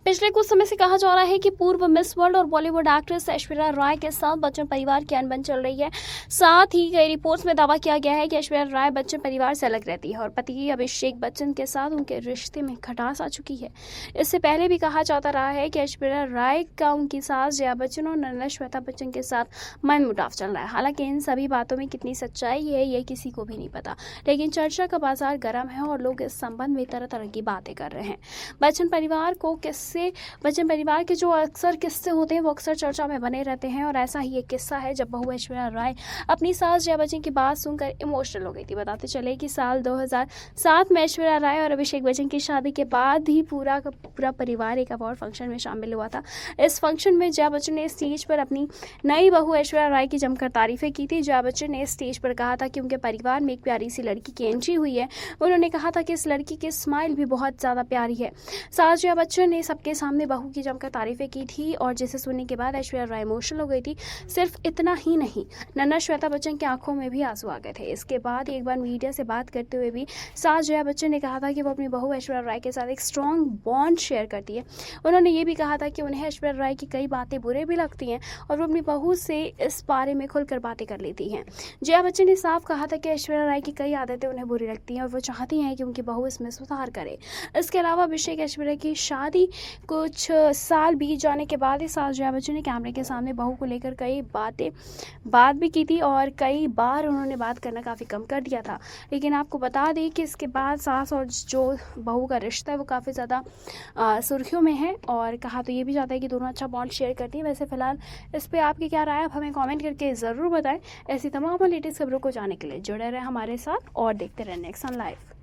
पिछले कुछ समय से कहा जा रहा है कि पूर्व मिस वर्ल्ड और बॉलीवुड एक्ट्रेस ऐश्वर्या राय के साथ बच्चन परिवार की अनबन चल रही है। साथ ही कई रिपोर्ट्स में दावा किया गया है कि ऐश्वर्या राय बच्चन परिवार से अलग रहती है और पति अभिषेक बच्चन के साथ उनके रिश्ते में खटास आ चुकी है। इससे पहले भी कहा जाता रहा है कि ऐश्वर्या राय का उनकी सास जया बच्चन और नन्हा श्वेता बच्चन के साथ मनमुटाव चल रहा है। हालांकि इन सभी बातों में कितनी सच्चाई है ये किसी को भी नहीं पता, लेकिन चर्चा का बाजार गर्म है और लोग इस संबंध में तरह तरह की बातें कर रहे हैं। बच्चन परिवार के जो अक्सर किस्से होते हैं वो अक्सर चर्चा में बने रहते हैं और ऐसा ही एक किस्सा है जब बहू ऐश्वर्या राय अपनी सास जया बच्चन की बात सुनकर इमोशनल हो गई थी। बताते चले कि साल 2007 में ऐश्वर्या राय और अभिषेक बच्चन की शादी के बाद ही पूरा का पूरा परिवार एक अवार्ड फंक्शन में शामिल हुआ था। इस फंक्शन में जया बच्चन ने स्टेज पर अपनी नई बहू ऐश्वर्या राय की जमकर तारीफें की थी। जया बच्चन ने स्टेज पर कहा था कि उनके परिवार में एक प्यारी सी लड़की की एंट्री हुई है। उन्होंने कहा था कि इस लड़की की स्माइल भी बहुत ज़्यादा प्यारी है। सास जया बच्चन ने सबके सामने बहू की जमकर तारीफें की थी और जिसे सुनने के बाद ऐश्वर्या राय इमोशनल हो गई थी। सिर्फ इतना ही नहीं, नन्हा श्वेता बच्चन की आंखों में भी आंसू आ गए थे। इसके बाद एक बार मीडिया से बात करते हुए भी सास जया बच्चन ने कहा था कि वो अपनी बहू ऐश्वर्या राय के साथ एक स्ट्रॉन्ग बॉन्ड शेयर करती है। उन्होंने ये भी कहा था कि उन्हें ऐश्वर्या राय की कई बातें बुरे भी लगती हैं और वो अपनी बहू से इस बारे में खुलकर बातें कर लेती हैं। जया बच्चन ने साफ कहा था कि ऐश्वर्या राय की कई आदतें उन्हें बुरी लगती हैं और वो चाहती हैं कि उनकी बहू इसमें सुधार करे। इसके अलावा अभिषेक ऐश्वर्या की शादी कुछ साल बीत जाने के बाद ही सास जया बच्चन ने कैमरे के सामने बहू को लेकर कई बात भी की थी और कई बार उन्होंने बात करना काफ़ी कम कर दिया था। लेकिन आपको बता दें कि इसके बाद सास और जो बहू का रिश्ता है वो काफ़ी ज़्यादा सुर्खियों में है और कहा तो ये भी जाता है कि दोनों अच्छा बॉन्ड शेयर करती हैं। वैसे फिलहाल इस पर आपकी क्या राय है आप हमें कॉमेंट करके ज़रूर बताएं। ऐसी तमाम लेटेस्ट खबरों को जानने के लिए जुड़े रहें हमारे साथ और देखते रहें नेक्स्ट ऑन लाइव।